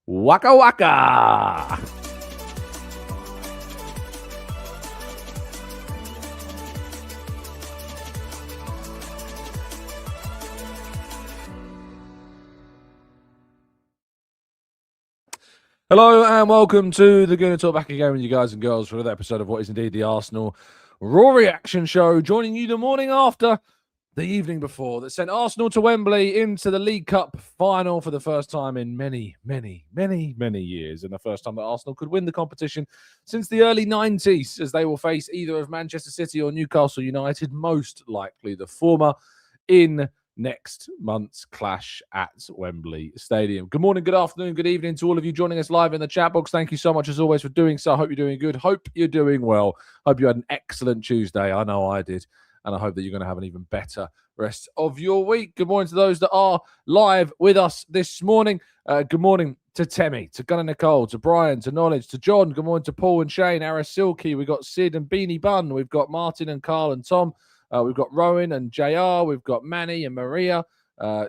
Waka waka! Hello and welcome to the Gooner Talk, back again with you guys and girls for another episode of what is indeed the Arsenal Raw Reaction Show, joining you the morning after, the evening before, that sent Arsenal to Wembley into the League Cup final for the first time in many years, and the first time that Arsenal could win the competition since the early 90s, as they will face either of Manchester City or Newcastle United, most likely the former, in next month's clash at Wembley Stadium. Good morning, good afternoon, good evening to all of you joining us live in the chat box. Thank you so much as always for doing so. I hope you're doing good. Hope you're doing well. Hope you had an excellent Tuesday. I know I did. And I hope that you're going to have an even better rest of your week. Good morning to those that are live with us this morning. Good morning to Temi, to Gunnar Nicole, to Brian, to Knowledge, to John. Good morning to Paul and Shane, Aris Silky. We've got Sid and Beanie Bun. We've got Martin and Carl and Tom. We've got Rowan and JR. We've got Manny and Maria.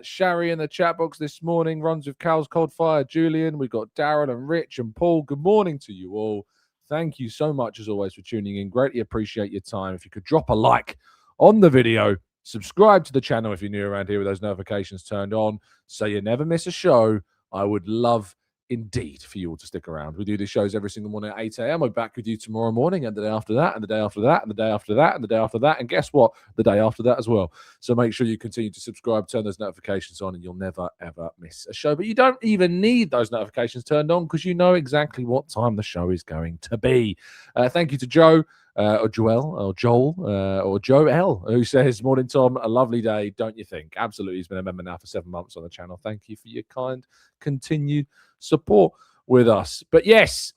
Shari in the chat box this morning. Runs with Cal's Cold Fire. Julian. We've got Darren and Rich and Paul. Good morning to you all. Thank you so much as always for tuning in. Greatly appreciate your time. If you could drop a like on the video, subscribe to the channel if you're new around here with those notifications turned on so you never miss a show. I would love indeed for you all to stick around. We do these shows every single morning at 8 a.m. We're back with you tomorrow morning and the day after that and the day after that and the day after that and the day after that. And guess what? The day after that as well. So make sure you continue to subscribe, turn those notifications on, and you'll never, ever miss a show. But you don't even need those notifications turned on because you know exactly what time the show is going to be. Thank you to Joe. Or Joel, or Joel, or Joe L, who says, "Morning, Tom. A lovely day, don't you think?" Absolutely. He's been a member now for 7 months on the channel. Thank you for your kind, continued support with us. But yes,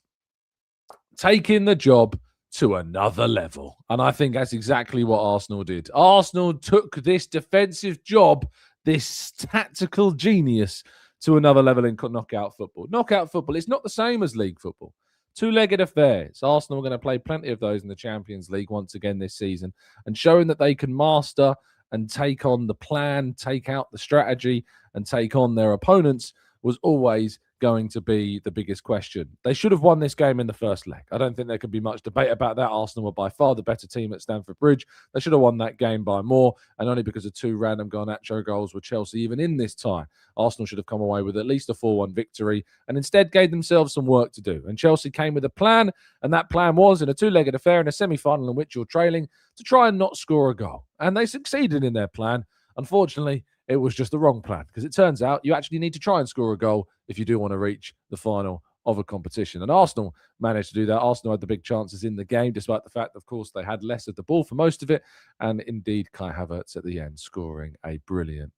taking the job to another level. And I think that's exactly what Arsenal did. Arsenal took this defensive job, this tactical genius, to another level in knockout football. Knockout football, it's not the same as league football. Two-legged affairs. Arsenal are going to play plenty of those in the Champions League once again this season, and showing that they can master and take on the plan, take out the strategy, and take on their opponents was always going to be the biggest question. They should have won this game in the first leg. I don't think there could be much debate about that. Arsenal were by far the better team at Stamford Bridge. They should have won that game by more, and only because of two random Garnacho goals were Chelsea even in this tie. Arsenal should have come away with at least a 4-1 victory and instead gave themselves some work to do. And Chelsea came with a plan, and that plan was, in a two-legged affair in a semi-final in which you're trailing, to try and not score a goal. And they succeeded in their plan. Unfortunately, it was just the wrong plan, because it turns out you actually need to try and score a goal if you do want to reach the final of a competition. And Arsenal managed to do that. Arsenal had the big chances in the game, despite the fact, of course, they had less of the ball for most of it. And indeed, Kai Havertz at the end scoring a brilliant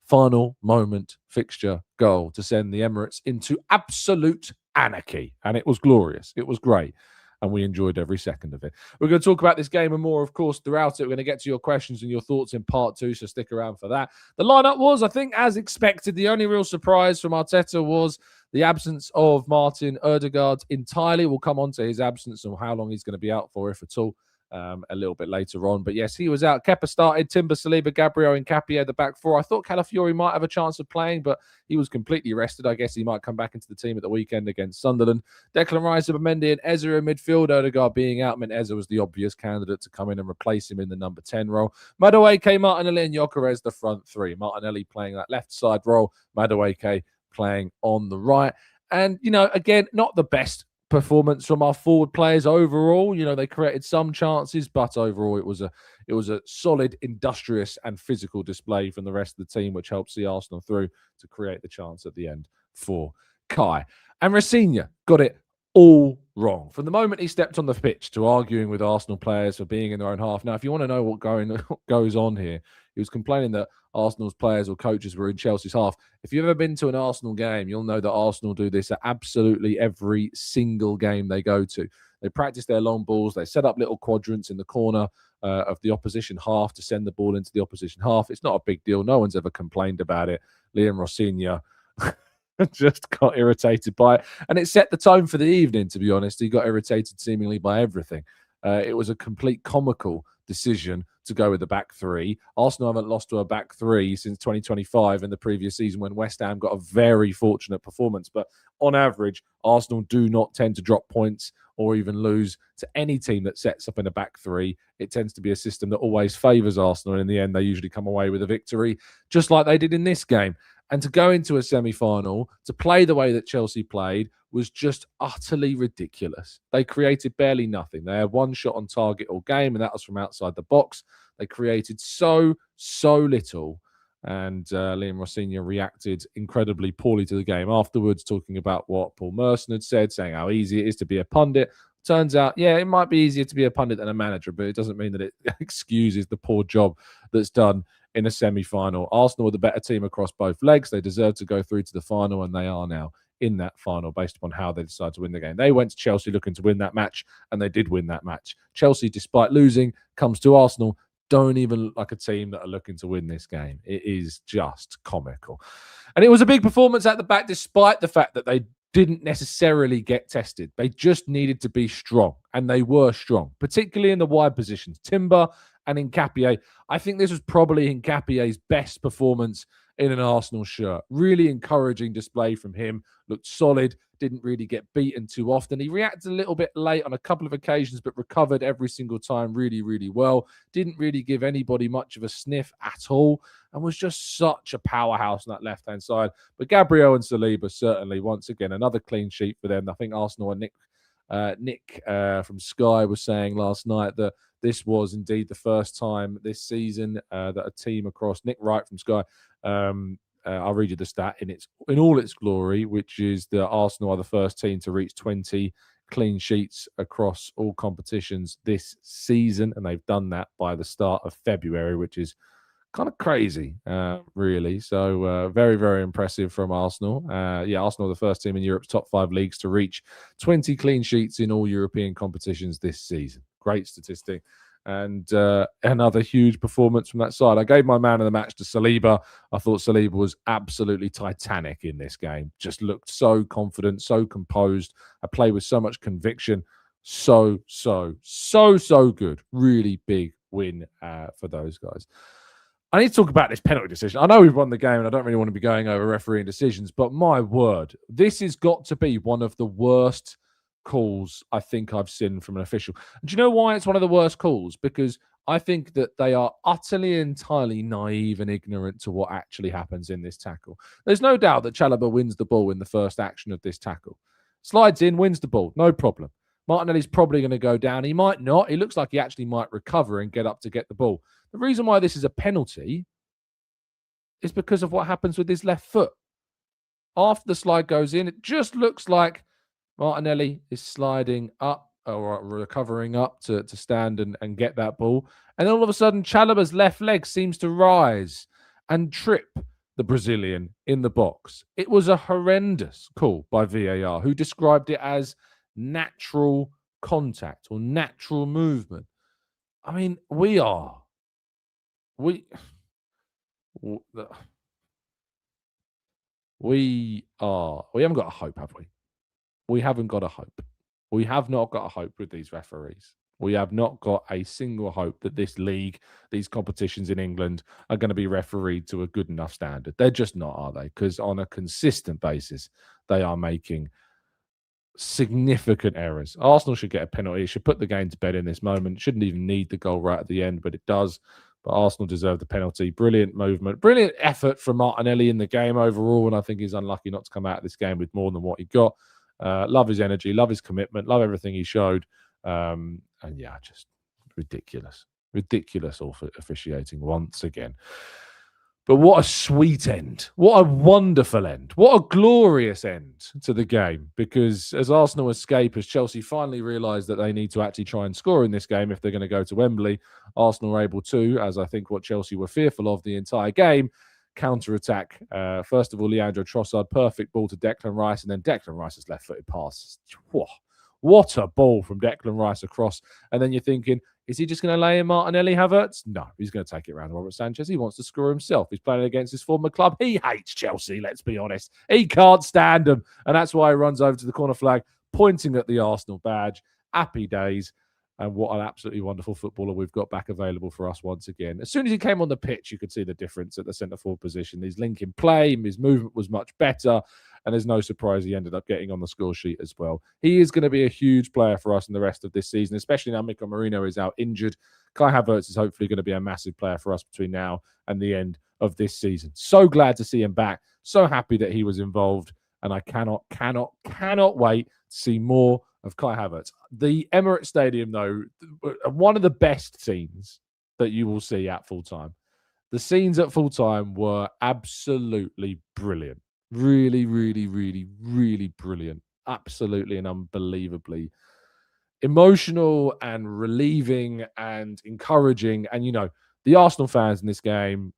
final moment fixture goal to send the Emirates into absolute anarchy. And it was glorious. It was great. And we enjoyed every second of it. We're going to talk about this game and more, of course, throughout it. We're going to get to your questions and your thoughts in part 2, so stick around for that. The lineup was, I think, as expected. The only real surprise from Arteta was the absence of Martin Ødegaard entirely. We'll come on to his absence and how long he's going to be out for, if at all, a little bit later on. But yes, he was out. Kepa started. Timber, Saliba, Gabriel, and Capia, the back four. I thought Calafiori might have a chance of playing, but he was completely rested. I guess he might come back into the team at the weekend against Sunderland. Declan Rice, Mendy, and Eze in midfield. Ødegaard being out meant Eze was the obvious candidate to come in and replace him in the number 10 role. Madueke, Martinelli, and Gyökeres the front three. Martinelli playing that left side role. Madueke playing on the right. And, you know, again, not the best performance from our forward players overall. You know, they created some chances, but overall it was a solid, industrious and physical display from the rest of the team, which helped see Arsenal through to create the chance at the end for Kai. And Rosenior got it all wrong. From the moment he stepped on the pitch to arguing with Arsenal players for being in their own half. Now, if you want to know what goes on here, he was complaining that Arsenal's players or coaches were in Chelsea's half. If you've ever been to an Arsenal game, you'll know that Arsenal do this at absolutely every single game they go to. They practice their long balls. They set up little quadrants in the corner of the opposition half to send the ball into the opposition half. It's not a big deal. No one's ever complained about it. Liam Rosenior just got irritated by it. And it set the tone for the evening, to be honest. He got irritated seemingly by everything. It was a complete comical decision to go with the back three. Arsenal haven't lost to a back three since 2025 in the previous season when West Ham got a very fortunate performance. But on average, Arsenal do not tend to drop points or even lose to any team that sets up in a back three. It tends to be a system that always favours Arsenal. And in the end, they usually come away with a victory, just like they did in this game. And to go into a semi-final, to play the way that Chelsea played, was just utterly ridiculous. They created barely nothing. They had one shot on target all game, and that was from outside the box. They created so little. And Liam Rosenior reacted incredibly poorly to the game afterwards, talking about what Paul Merson had said, saying how easy it is to be a pundit. Turns out, yeah, it might be easier to be a pundit than a manager, but it doesn't mean that it excuses the poor job that's done in a semi-final. Arsenal were the better team across both legs. They deserved to go through to the final, and they are now in that final based upon how they decide to win the game. They went to Chelsea looking to win that match, and they did win that match. Chelsea, despite losing, comes to Arsenal, don't even look like a team that are looking to win this game. It is just comical. And it was a big performance at the back, despite the fact that they didn't necessarily get tested. They just needed to be strong, and they were strong, particularly in the wide positions. Timber and Nketiah. I think this was probably Nketiah's best performance in an Arsenal shirt. Really encouraging display from him. Looked solid. Didn't really get beaten too often. He reacted a little bit late on a couple of occasions, but recovered every single time really, really well. Didn't really give anybody much of a sniff at all, and was just such a powerhouse on that left-hand side. But Gabriel and Saliba, certainly, once again, another clean sheet for them. I think Arsenal and Nick from Sky was saying last night that this was indeed the first time this season that a team across, Nick Wright from Sky, I'll read you the stat in all its glory, which is that Arsenal are the first team to reach 20 clean sheets across all competitions this season, and they've done that by the start of February, which is kind of crazy, really. So very, very impressive from Arsenal. Arsenal are the first team in Europe's top 5 leagues to reach 20 clean sheets in all European competitions this season. Great statistic. And another huge performance from that side. I gave my man of the match to Saliba. I thought Saliba was absolutely titanic in this game. Just looked so confident, so composed. I played with so much conviction. So good. Really big win for those guys. I need to talk about this penalty decision. I know we've won the game, and I don't really want to be going over refereeing decisions, but my word, this has got to be one of the worst calls I think I've seen from an official. And do you know why it's one of the worst calls? Because I think that they are utterly, entirely naive and ignorant to what actually happens in this tackle. There's no doubt that Chalobah wins the ball in the first action of this tackle. Slides in, wins the ball, no problem. Martinelli's probably going to go down. He might not. He looks like he actually might recover and get up to get the ball. The reason why this is a penalty is because of what happens with his left foot. After the slide goes in, it just looks like Martinelli is sliding up or recovering up to stand and get that ball. And then all of a sudden, Chalobah's left leg seems to rise and trip the Brazilian in the box. It was a horrendous call by VAR, who described it as natural contact or natural movement. I mean, we haven't got a hope, have we? We haven't got a hope. We have not got a hope with these referees. We have not got a single hope that this league, these competitions in England are going to be refereed to a good enough standard. They're just not, are they? Because on a consistent basis, they are making significant errors. Arsenal should get a penalty. It should put the game to bed in this moment. It shouldn't even need the goal right at the end, but it does. But Arsenal deserve the penalty. Brilliant movement. Brilliant effort from Martinelli in the game overall, and I think he's unlucky not to come out of this game with more than what he got. Love his energy, love his commitment, love everything he showed. And yeah, just ridiculous officiating once again. But what a sweet end. What a wonderful end. What a glorious end to the game. Because as Arsenal escape, as Chelsea finally realise that they need to actually try and score in this game if they're going to go to Wembley, Arsenal are able to, as I think what Chelsea were fearful of the entire game, counter-attack. First of all, Leandro Trossard, perfect ball to Declan Rice, and then Declan Rice's left-footed pass. Whoa. What a ball from Declan Rice across. And then you're thinking, is he just going to lay in Martinelli, Havertz? No, he's going to take it around Robert Sanchez. He wants to score himself. He's playing against his former club. He hates Chelsea, let's be honest. He can't stand them. And that's why he runs over to the corner flag, pointing at the Arsenal badge. Happy days. And what an absolutely wonderful footballer we've got back available for us once again. As soon as he came on the pitch, you could see the difference at the centre-forward position. His linking play, his movement was much better, and there's no surprise he ended up getting on the score sheet as well. He is going to be a huge player for us in the rest of this season, especially now Mikel Merino is out injured. Kai Havertz is hopefully going to be a massive player for us between now and the end of this season. So glad to see him back. So happy that he was involved, and I cannot wait to see more of Kai Havertz. The Emirates Stadium, though, one of the best scenes that you will see at full time. The scenes at full time were absolutely brilliant. Really, really, really, really brilliant. Absolutely and unbelievably emotional and relieving and encouraging. And, you know, the Arsenal fans in this game,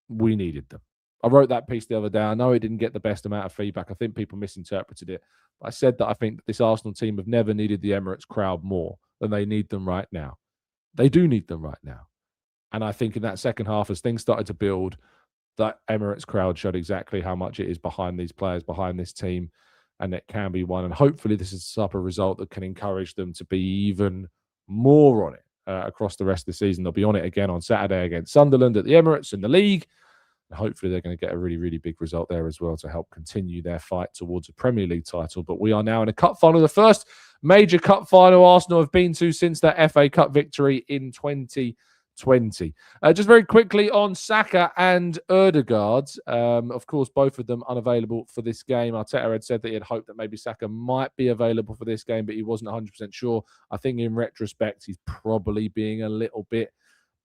we needed them. I wrote that piece the other day. I know it didn't get the best amount of feedback. I think people misinterpreted it. I said that I think that this Arsenal team have never needed the Emirates crowd more than they need them right now. They do need them right now. And I think in that second half, as things started to build, that Emirates crowd showed exactly how much it is behind these players, behind this team, and it can be won. And hopefully this is a type of result that can encourage them to be even more on it across the rest of the season. They'll be on it again on Saturday against Sunderland at the Emirates in the league. Hopefully they're going to get a really, really big result there as well to help continue their fight towards a Premier League title. But we are now in a cup final, the first major cup final Arsenal have been to since their FA Cup victory in 2020. Just very quickly on Saka and Ødegaard. Of course, both of them unavailable for this game. Arteta had said that he had hoped that maybe Saka might be available for this game, but he wasn't 100% sure. I think in retrospect, he's probably being a little bit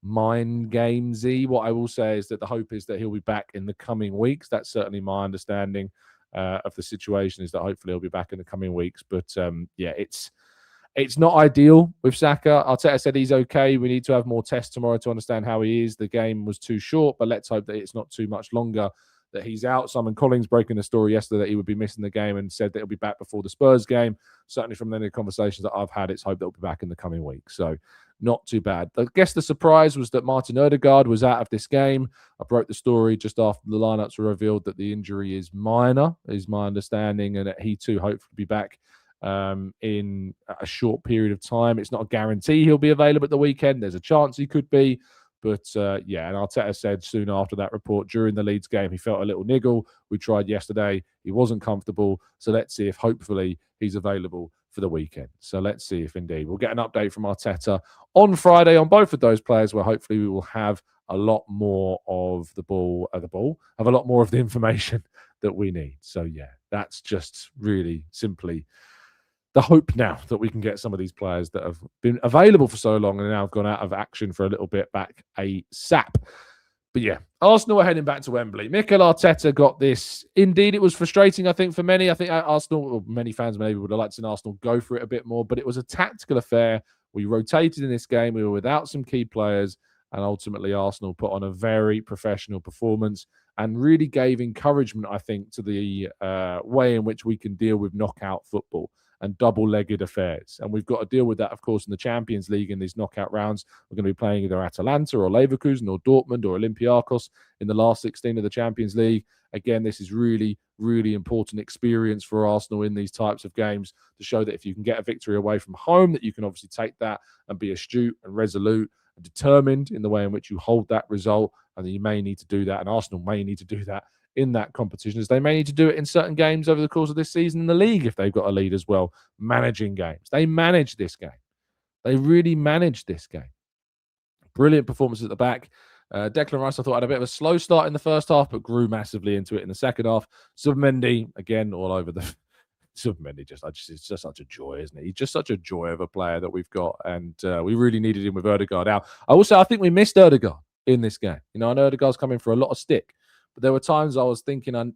mind gamesy. What I will say is that the hope is that he'll be back in the coming weeks. That's certainly my understanding of the situation, is that hopefully he'll be back in the coming weeks. But yeah, it's not ideal with Saka. Arteta said he's okay. We need to have more tests tomorrow to understand how he is. The game was too short, but let's hope that it's not too much longer that he's out. Simon Collins breaking the story yesterday that he would be missing the game and said that he'll be back before the Spurs game. Certainly from the conversations that I've had, it's hoped that he'll be back in the coming week. So not too bad. I guess the surprise was that Martin Ødegaard was out of this game. I broke the story just after the lineups were revealed that the injury is minor, is my understanding, and that he too hopefully be back in a short period of time. It's not a guarantee he'll be available at the weekend. There's a chance he could be. But yeah, and Arteta said soon after that report during the Leeds game, he felt a little niggle. We tried yesterday. He wasn't comfortable. So let's see if hopefully he's available for the weekend. So let's see if indeed we'll get an update from Arteta on Friday on both of those players, where hopefully we will have a lot more of have a lot more of the information that we need. So yeah, that's just really simply the hope now that we can get some of these players that have been available for so long and now have gone out of action for a little bit back ASAP. But yeah, Arsenal are heading back to Wembley. Mikel Arteta got this. Indeed, it was frustrating, I think, for many. I think Arsenal, or many fans maybe would have liked to see Arsenal go for it a bit more, but it was a tactical affair. We rotated in this game. We were without some key players, and ultimately Arsenal put on a very professional performance and really gave encouragement, I think, to the way in which we can deal with knockout football and double-legged affairs. And we've got to deal with that, of course, in the Champions League in these knockout rounds. We're going to be playing either Atalanta or Leverkusen or Dortmund or Olympiacos in the last 16 of the Champions League. Again, this is really, really important experience for Arsenal in these types of games to show that if you can get a victory away from home, that you can obviously take that and be astute and resolute and determined in the way in which you hold that result. And you may need to do that, and Arsenal may need to do that in that competition, as they may need to do it in certain games over the course of this season in the league if they've got a lead as well, managing games. They manage this game. They really manage this game. Brilliant performance at the back. Declan Rice, I thought, had a bit of a slow start in the first half, but grew massively into it in the second half. Submendi, again, all over the... Submendi, it's just such a joy, isn't it? He's just such a joy of a player that we've got, and we really needed him with Ødegaard out. I think we missed Ødegaard in this game. You know, I know Ødegaard's coming for a lot of stick, but there were times I was thinking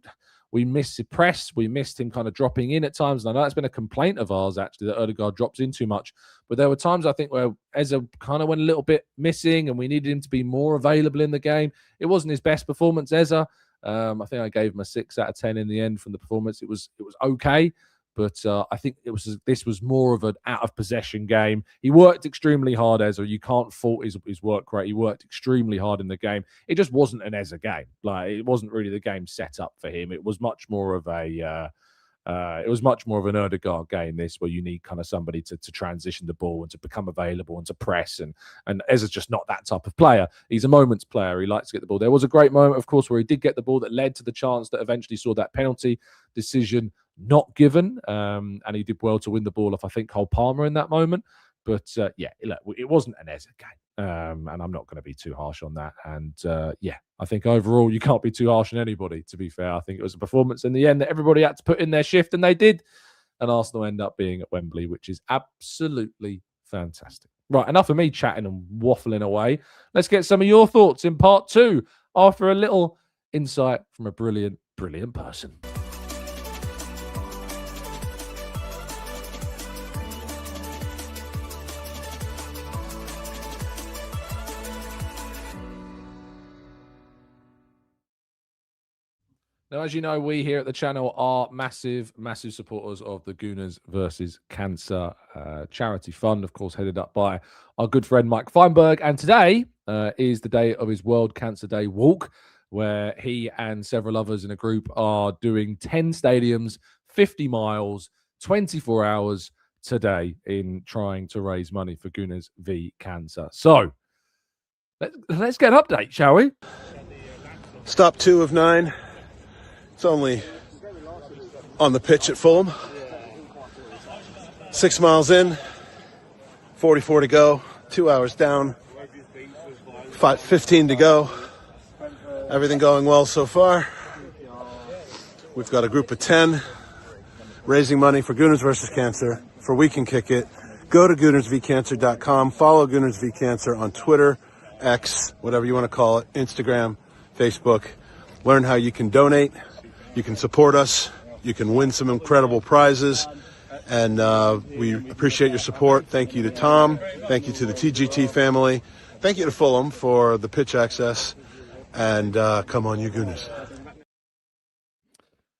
we missed the press. We missed him kind of dropping in at times. And I know that's been a complaint of ours, actually, that Ødegaard drops in too much. But there were times, I think, where Eze kind of went a little bit missing and we needed him to be more available in the game. It wasn't his best performance, Eze. I think I gave him a 6 out of 10 in the end from the performance. It was okay. But I think this was more of an out-of-possession game. He worked extremely hard, Eze. You can't fault his work rate. He worked extremely hard in the game. It just wasn't an Eze game. Like, it wasn't really the game set up for him. It was much more of a It was much more of an Ødegaard game, this, where you need kind of somebody to transition the ball and to become available and to press. And Eza's just not that type of player. He's a moments player. He likes to get the ball. There was a great moment, of course, where he did get the ball that led to the chance that eventually saw that penalty decision not given. And he did well to win the ball off, I think, Cole Palmer in that moment. But yeah, look, it wasn't an Eza game. And I'm not going to be too harsh on that. And yeah, I think overall you can't be too harsh on anybody, to be fair. I think it was a performance in the end that everybody had to put in their shift, and they did. And Arsenal end up being at Wembley, which is absolutely fantastic. Right, enough of me chatting and waffling away. Let's get some of your thoughts in part 2 after a little insight from a brilliant, brilliant person. Now, as you know, we here at the channel are massive, massive supporters of the Gooners versus Cancer charity fund, of course, headed up by our good friend Mike Feinberg. And today is the day of his World Cancer Day walk, where he and several others in a group are doing 10 stadiums, 50 miles, 24 hours today in trying to raise money for Gooners v Cancer. So let's get an update, shall we? Stop 2 of 9. It's only on the pitch at Fulham. 6 miles in, 44 to go, 2 hours down, 15 to go. Everything going well so far. We've got a group of 10 raising money for Gooners versus Cancer for We Can Kick It. Go to goonersvcancer.com. Follow Gooners v Cancer on Twitter, X, whatever you want to call it, Instagram, Facebook. Learn how you can donate. You can support us. You can win some incredible prizes. And we appreciate your support. Thank you to Tom. Thank you to the TGT family. Thank you to Fulham for the pitch access. And come on, you Gooners.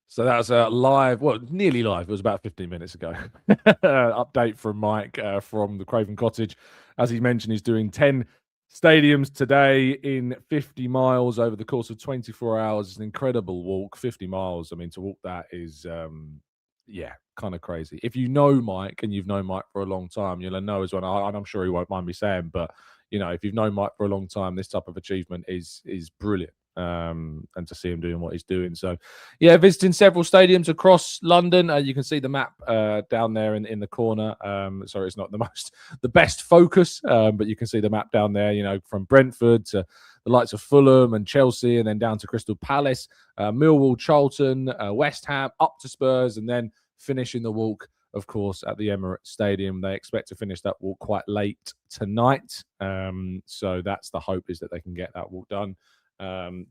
So that was live, well, nearly live. It was about 15 minutes ago. Update from Mike from the Craven Cottage. As he mentioned, he's doing 10 stadiums today in 50 miles over the course of 24 hours. It's an incredible walk. 50 miles. I mean, to walk that is, yeah, kind of crazy. If you know Mike, and you've known Mike for a long time, you'll know as well, and I'm sure he won't mind me saying, but, you know, if you've known Mike for a long time, this type of achievement is brilliant. And to see him doing what he's doing. So, yeah, visiting several stadiums across London. You can see the map down there in the corner. Sorry, it's not the best focus, but you can see the map down there, you know, from Brentford to the likes of Fulham and Chelsea, and then down to Crystal Palace, Millwall, Charlton, West Ham, up to Spurs, and then finishing the walk, of course, at the Emirates Stadium. They expect to finish that walk quite late tonight. So that's the hope, is that they can get that walk done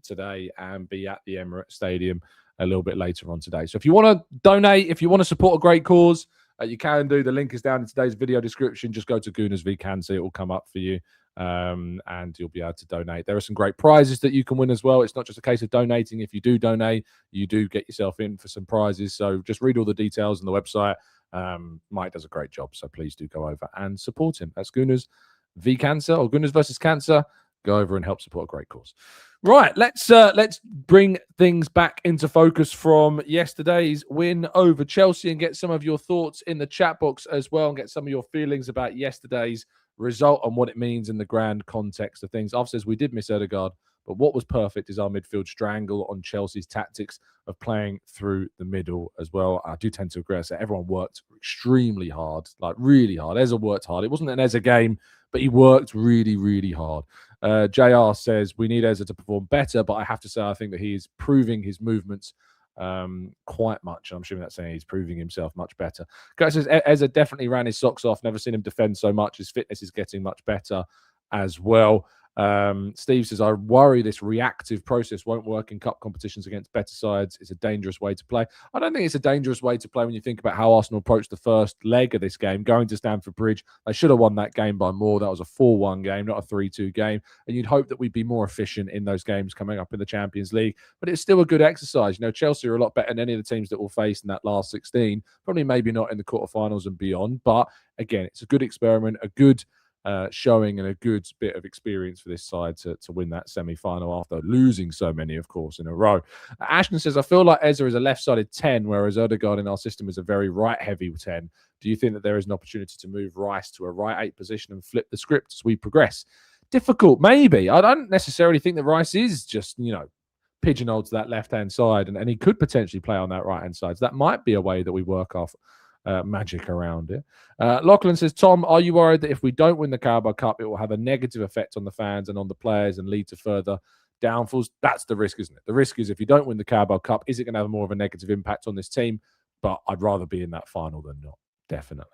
today and be at the Emirates Stadium a little bit later on today. So if you want to donate, if you want to support a great cause, you can do. The link is down in today's video description. Just go to Gooners v Cancer. It will come up for you, and you'll be able to donate. There are some great prizes that you can win as well. It's not just a case of donating. If you do donate, you do get yourself in for some prizes. So just read all the details on the website. Mike does a great job, so please do go over and support him. That's Gooners v Cancer, or Gooners versus Cancer. Go over and help support a great cause. Right, let's bring things back into focus from yesterday's win over Chelsea and get some of your thoughts in the chat box as well, and get some of your feelings about yesterday's result and what it means in the grand context of things. Alf says we did miss Ødegaard, but what was perfect is our midfield strangle on Chelsea's tactics of playing through the middle as well. I do tend to agree. So everyone worked extremely hard, like really hard. Eza worked hard. It wasn't an Eza game, but he worked really, really hard. JR says we need Eza to perform better, but I have to say I think that he is proving his movements quite much. I'm assuming that's saying he's proving himself much better. Kurt says Eza definitely ran his socks off. Never seen him defend so much. His fitness is getting much better as well. Steve says, I worry this reactive process won't work in cup competitions against better sides. It's a dangerous way to play. I don't think it's a dangerous way to play when you think about how Arsenal approached the first leg of this game, going to Stamford Bridge. They should have won that game by more. That was a 4-1 game, not a 3-2 game. And you'd hope that we'd be more efficient in those games coming up in the Champions League. But it's still a good exercise. You know, Chelsea are a lot better than any of the teams that we'll face in that last 16. Probably maybe not in the quarterfinals and beyond. But again, it's a good experiment, a good showing and a good bit of experience for this side to win that semi-final after losing so many, of course, in a row. Ashton says, I feel like Eza is a left-sided 10, whereas Ødegaard in our system is a very right-heavy 10. Do you think that there is an opportunity to move Rice to a right 8 position and flip the script as we progress? Difficult, maybe. I don't necessarily think that Rice is just, pigeonholed to that left-hand side, and he could potentially play on that right-hand side. So that might be a way that we work off magic around it. Lachlan says, Tom, are you worried that if we don't win the Carabao Cup, it will have a negative effect on the fans and on the players and lead to further downfalls? That's the risk, isn't it? The risk is if you don't win the Carabao Cup, is it going to have more of a negative impact on this team? But I'd rather be in that final than not, definitely.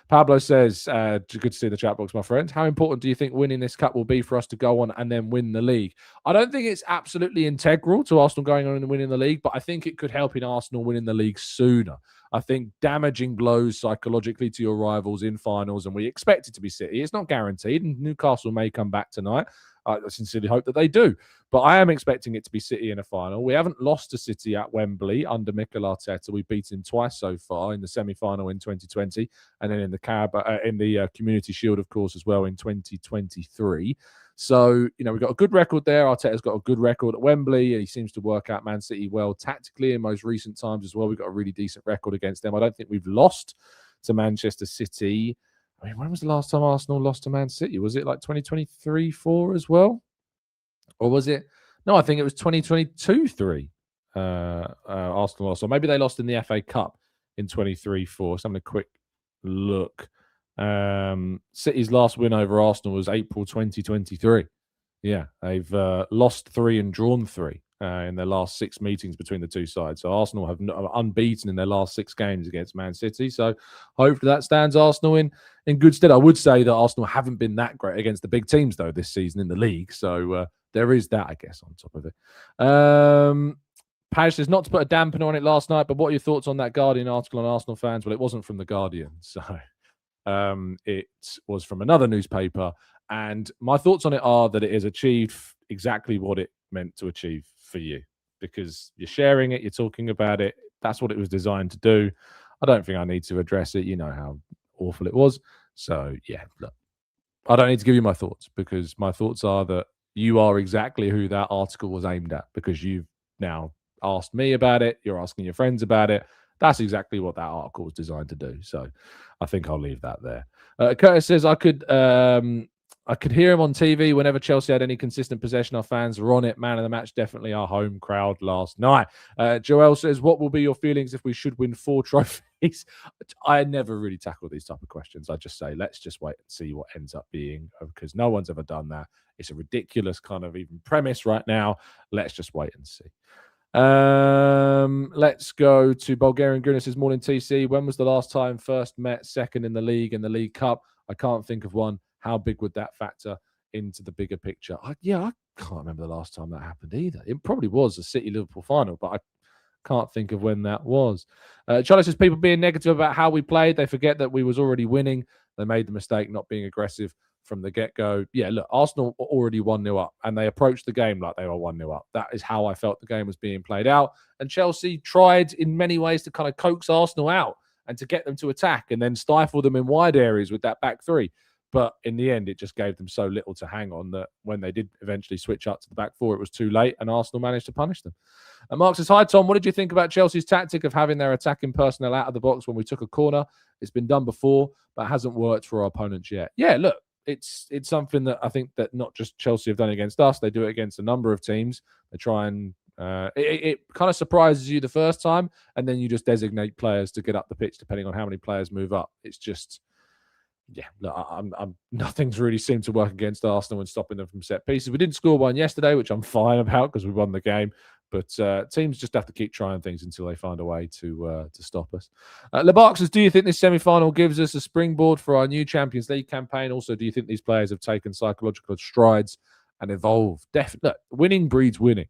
Pablo says, good to see the chat box, my friend. How important do you think winning this cup will be for us to go on and then win the league? I don't think it's absolutely integral to Arsenal going on and winning the league, but I think it could help in Arsenal winning the league sooner. I think damaging blows psychologically to your rivals in finals, and we expect it to be City. It's not guaranteed, and Newcastle may come back tonight. I sincerely hope that they do. But I am expecting it to be City in a final. We haven't lost to City at Wembley under Mikel Arteta. We've beaten twice so far, in the semi-final in 2020 and then in the Community Shield, of course, as well in 2023. So, we've got a good record there. Arteta's got a good record at Wembley. He seems to work out Man City well tactically in most recent times as well. We've got a really decent record against them. I don't think we've lost to Manchester City. I mean, when was the last time Arsenal lost to Man City? Was it like 2023-4 as well? Or was it? No, I think it was 2022-3. Arsenal lost. Or maybe they lost in the FA Cup in 23-4. So I'm going to quick look. City's last win over Arsenal was April 2023. Yeah, they've lost 3 and drawn 3 in their last 6 meetings between the two sides. So Arsenal have unbeaten in their last 6 games against Man City. So hopefully that stands Arsenal in good stead. I would say that Arsenal haven't been that great against the big teams, though, this season in the league. So there is that, I guess, on top of it. Paj says, not to put a dampener on it last night, but what are your thoughts on that Guardian article on Arsenal fans? Well, it wasn't from the Guardian, so it was from another newspaper. And my thoughts on it are that it has achieved exactly what it meant to achieve for you, because you're sharing it, you're talking about it. That's what it was designed to do. I don't think I need to address it. You know how awful it was. So, yeah, look, I don't need to give you my thoughts, because my thoughts are that you are exactly who that article was aimed at, because you've now asked me about it. You're asking your friends about it. That's exactly what that article was designed to do. So I think I'll leave that there. Curtis says, I could hear him on TV whenever Chelsea had any consistent possession. Our fans were on it. Man of the match, definitely our home crowd last night. Joel says, what will be your feelings if we should win 4 trophies? I never really tackle these type of questions. I just say, let's just wait and see what ends up being, because no one's ever done that. It's a ridiculous kind of even premise right now. Let's just wait and see. Let's go to Bulgarian Gooner says, morning TC. When was the last time first met second in the league and the League Cup? I can't think of one. How big would that factor into the bigger picture? I can't remember the last time that happened either. It probably was a City-Liverpool final, but I can't think of when that was. Charlie says, people being negative about how we played, they forget that we was already winning. They made the mistake not being aggressive from the get-go. Yeah, look, Arsenal already 1-0 up, and they approached the game like they were 1-0 up. That is how I felt the game was being played out. And Chelsea tried in many ways to kind of coax Arsenal out and to get them to attack and then stifle them in wide areas with that back 3. But in the end, it just gave them so little to hang on that when they did eventually switch up to the back 4, it was too late, and Arsenal managed to punish them. And Mark says, hi, Tom. What did you think about Chelsea's tactic of having their attacking personnel out of the box when we took a corner? It's been done before, but hasn't worked for our opponents yet. Yeah, look, it's something that I think that not just Chelsea have done against us. They do it against a number of teams. They try and it kind of surprises you the first time, and then you just designate players to get up the pitch depending on how many players move up. It's just, yeah, look, nothing's really seemed to work against Arsenal and stopping them from set pieces. We didn't score one yesterday, which I'm fine about because we won the game. But teams just have to keep trying things until they find a way to stop us. Lebark says, do you think this semi-final gives us a springboard for our new Champions League campaign? Also, do you think these players have taken psychological strides and evolved? Definitely. Look, winning breeds winning.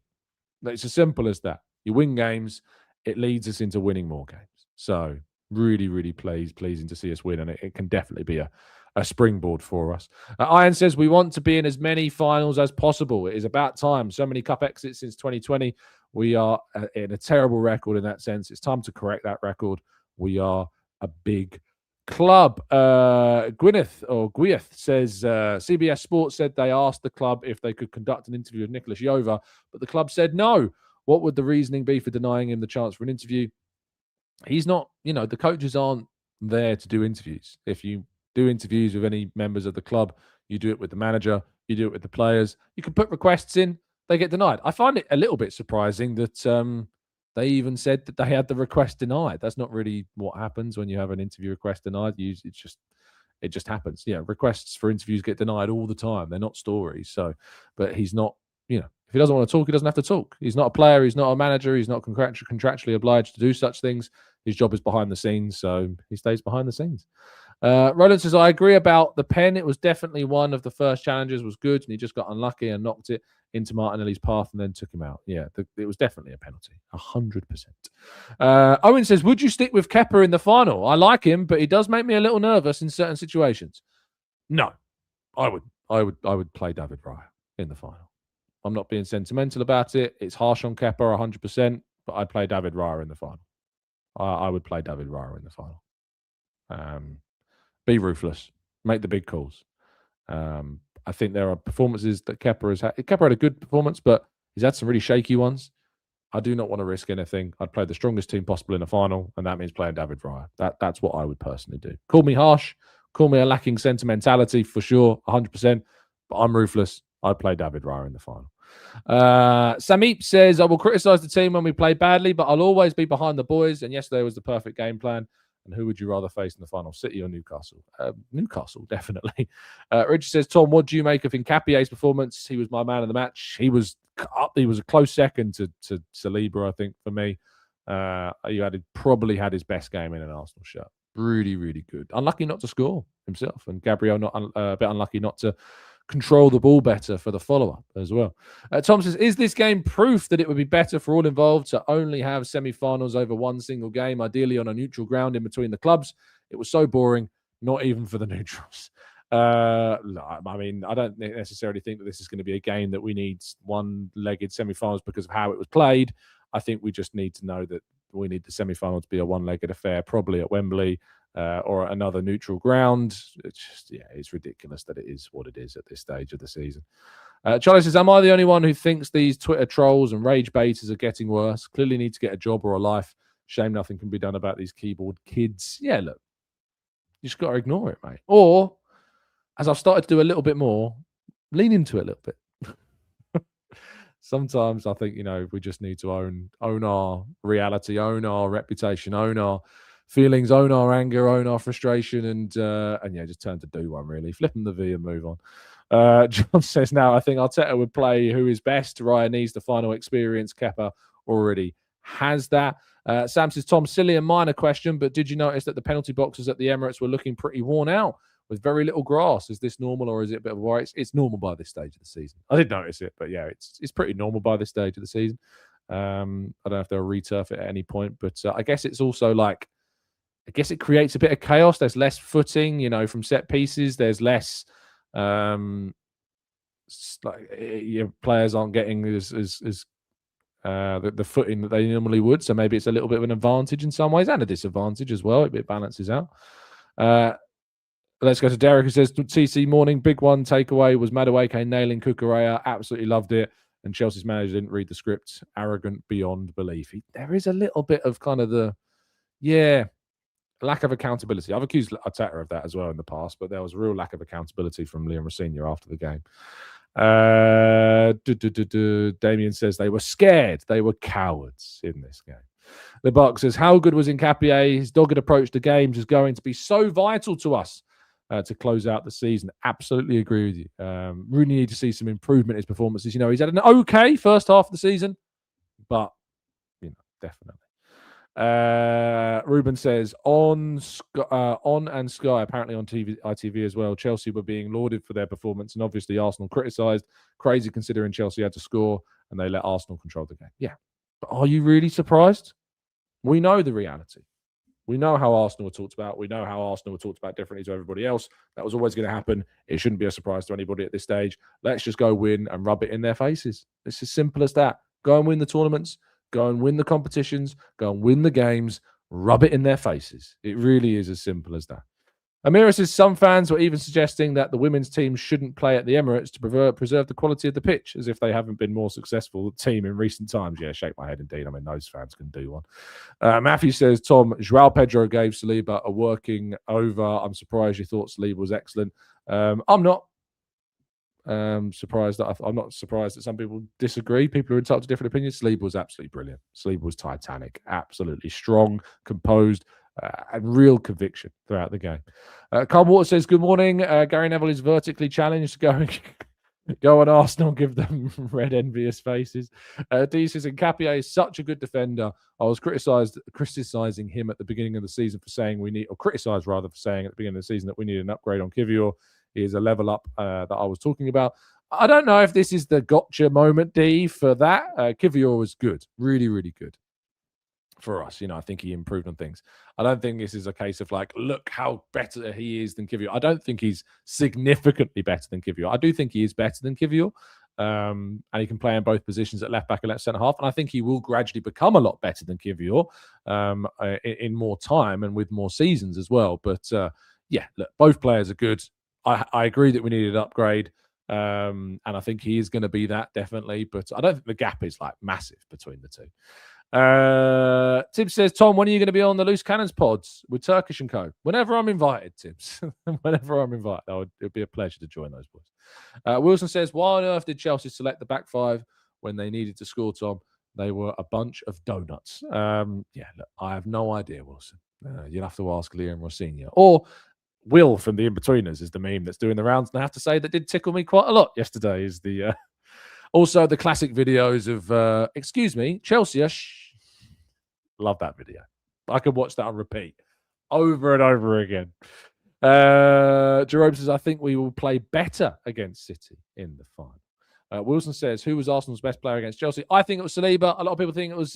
It's as simple as that. You win games, it leads us into winning more games. So really, really pleasing to see us win, and it can definitely be a springboard for us. Iron says, we want to be in as many finals as possible. It is about time. So many cup exits since 2020. We are in a terrible record in that sense. It's time to correct that record. We are a big Club, Gwyneth says, CBS Sports said they asked the club if they could conduct an interview with Nicholas Yova, but the club said no. What would the reasoning be for denying him the chance for an interview? He's not, the coaches aren't there to do interviews. If you do interviews with any members of the club, you do it with the manager, you do it with the players. You can put requests in, they get denied. I find it a little bit surprising that they even said that they had the request denied. That's not really what happens when you have an interview request denied. It just happens. Yeah, requests for interviews get denied all the time. They're not stories. So, but he's not, if he doesn't want to talk, he doesn't have to talk. He's not a player. He's not a manager. He's not contractually obliged to do such things. His job is behind the scenes, so he stays behind the scenes. Roland says, I agree about the pen. It was definitely one of the first challenges, was good, and he just got unlucky and knocked it into Martinelli's path and then took him out. Yeah, it was definitely a penalty, 100%. Owen says, would you stick with Kepa in the final? I like him, but he does make me a little nervous in certain situations. No, I would play David Raya in the final. I'm not being sentimental about it. It's harsh on Kepa 100%, but I'd play David Raya in the final. I would play David Raya in the final. Be ruthless. Make the big calls. I think there are performances that Kepa has had. Kepa had a good performance, but he's had some really shaky ones. I do not want to risk anything. I'd play the strongest team possible in the final, and that means playing David Raya. That's what I would personally do. Call me harsh. Call me a lacking sentimentality for sure, 100%. But I'm ruthless. I'd play David Raya in the final. Samip says, I will criticise the team when we play badly, but I'll always be behind the boys. And yesterday was the perfect game plan. And who would you rather face in the final, City or Newcastle? Newcastle, definitely. Richard says, Tom, what do you make of Nkapie's performance? He was my man of the match. He was a close second to Saliba, I think, for me. He probably had his best game in an Arsenal shirt. Really, really good. Unlucky not to score himself. And Gabriel a bit unlucky not to control the ball better for the follow-up as well. Tom says, is this game proof that it would be better for all involved to only have semi-finals over one single game, ideally on a neutral ground in between the clubs? It was so boring, not even for the neutrals. I mean, I don't necessarily think that this is going to be a game that we need one-legged semi-finals because of how it was played. I think we just need to know that we need the semi-final to be a one-legged affair, probably at Wembley, or another neutral ground. It's ridiculous that it is what it is at this stage of the season. Charlie says, am I the only one who thinks these Twitter trolls and rage baiters are getting worse? Clearly need to get a job or a life. Shame nothing can be done about these keyboard kids. Yeah, look, you just got to ignore it, mate. Or, as I've started to do a little bit more, lean into it a little bit. Sometimes I think, we just need to own our reality, own our reputation, own our feelings, own our anger, own our frustration, and just turn to do one, really. Flip them the V and move on. John says, now I think Arteta would play who is best. Raya needs the final experience. Kepa already has that. Sam says, Tom, silly and minor question, but did you notice that the penalty boxes at the Emirates were looking pretty worn out with very little grass? Is this normal or is it a bit of a worry? It's normal by this stage of the season. I did notice it, but yeah, it's pretty normal by this stage of the season. I don't know if they'll returf it at any point, but I guess it's also like, I guess it creates a bit of chaos. There's less footing, from set pieces. There's less, players aren't getting the footing that they normally would. So maybe it's a little bit of an advantage in some ways and a disadvantage as well. It balances out. Let's go to Derek, who says, TC morning, big one takeaway was Madueke nailing Cucurella. Absolutely loved it. And Chelsea's manager didn't read the script. Arrogant beyond belief. There is a little bit of kind of lack of accountability. I've accused Arteta of that as well in the past, but there was a real lack of accountability from Liam Rosenior after the game. Damien says they were scared. They were cowards in this game. The Buck says, how good was Nkapie? His dogged approach to games is going to be so vital to us to close out the season. Absolutely agree with you. Really need to see some improvement in his performances. He's had an okay first half of the season, but, definitely. Ruben says, on and Sky, apparently on ITV as well, Chelsea were being lauded for their performance and obviously Arsenal criticised. Crazy considering Chelsea had to score and they let Arsenal control the game. Yeah, but are you really surprised? We know the reality. We know how Arsenal were talked about. We know how Arsenal were talked about differently to everybody else. That was always going to happen. It shouldn't be a surprise to anybody at this stage. Let's just go win and rub it in their faces. It's as simple as that. Go and win the tournaments. Go and win the competitions. Go and win the games. Rub it in their faces. It really is as simple as that. Amira says some fans were even suggesting that the women's team shouldn't play at the Emirates to preserve the quality of the pitch, as if they haven't been more successful team in recent times. Yeah, shake my head indeed. I mean, those fans can do one. Matthew says, Tom, João Pedro gave Saliba a working over. I'm surprised you thought Saliba was excellent. I'm not. I'm not surprised that some people disagree. People are entitled to different opinions. Saliba was absolutely brilliant. Saliba was titanic, absolutely strong, composed, and real conviction throughout the game. Carl Water says, good morning. Gary Neville is vertically challenged. Go on Arsenal, give them red envious faces. D says, Nkapie is such a good defender. I was criticizing him at the beginning of the season for saying criticized rather for saying at the beginning of the season that we need an upgrade on Kivior. He is a level up that I was talking about. I don't know if this is the gotcha moment, D, for that. Kivior was good, really, really good for us. I think he improved on things. I don't think this is a case of like, look how better he is than Kivior. I don't think he's significantly better than Kivior. I do think he is better than Kivior. And he can play in both positions at left back and left centre half. And I think he will gradually become a lot better than Kivior in more time and with more seasons as well. But yeah, look, both players are good. I agree that we needed an upgrade. And I think he is going to be that, definitely. But I don't think the gap is like massive between the two. Tibbs says, Tom, when are you going to be on the Loose Cannons pods with Turkish and Co? Whenever I'm invited, Tibbs. Whenever I'm invited, it would be a pleasure to join those boys. Wilson says, why on earth did Chelsea select the back five when they needed to score, Tom? They were a bunch of donuts. Yeah, look, I have no idea, Wilson. You'll have to ask Liam Rosenior. Or Will from the In-Betweeners is the meme that's doing the rounds. And I have to say that did tickle me quite a lot yesterday is the... Also, the classic videos of, excuse me, Chelsea. Love that video. I could watch that on repeat over and over again. Jerome says, I think we will play better against City in the final. Wilson says, who was Arsenal's best player against Chelsea? I think it was Saliba. A lot of people think it was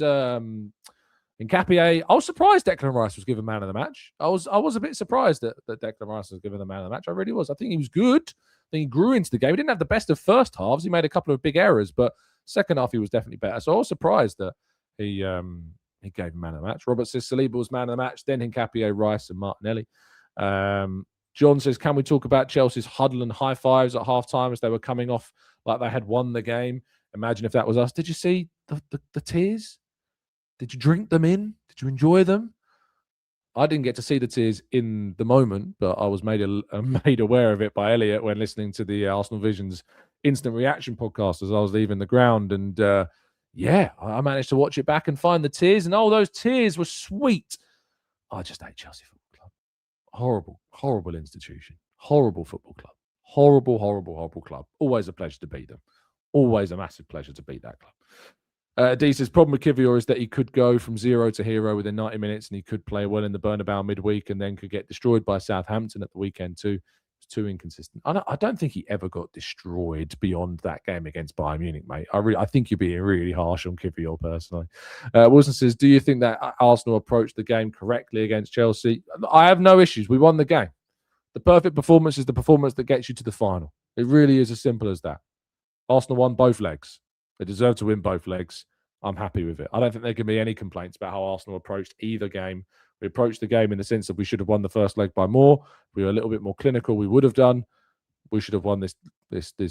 Nkapie. I was surprised Declan Rice was given man of the match. I was a bit surprised that Declan Rice was given the man of the match. I really was. I think he was good. I think he grew into the game. He didn't have the best of first halves. He made a couple of big errors, but second half he was definitely better. So I was surprised that he gave him man of the match. Robert says Saliba was man of the match, then Nkapie, Rice, and Martinelli. John says, can we talk about Chelsea's huddle and high fives at half time as they were coming off like they had won the game? Imagine if that was us. Did you see the tears? Did you drink them in? Did you enjoy them? I didn't get to see the tears in the moment, but I was made aware of it by Elliot when listening to the Arsenal Vision's instant reaction podcast as I was leaving the ground. And yeah, I managed to watch it back and find the tears. And those tears were sweet. I just hate Chelsea Football Club. Horrible, horrible institution. Horrible football club. Horrible, horrible, horrible club. Always a pleasure to beat them. Always a massive pleasure to beat that club. D says, problem with Kivior is that he could go from 0 to hero within 90 minutes and he could play well in the Bernabeu midweek and then could get destroyed by Southampton at the weekend too. It's too inconsistent. I don't think he ever got destroyed beyond that game against Bayern Munich, mate. I think you're being really harsh on Kivior personally. Wilson says, do you think that Arsenal approached the game correctly against Chelsea? I have no issues. We won the game. The perfect performance is the performance that gets you to the final. It really is as simple as that. Arsenal won both legs. They deserve to win both legs. I'm happy with it. I don't think there can be any complaints about how Arsenal approached either game. We approached the game in the sense that we should have won the first leg by more. We were a little bit more clinical. We would have done. We should have won this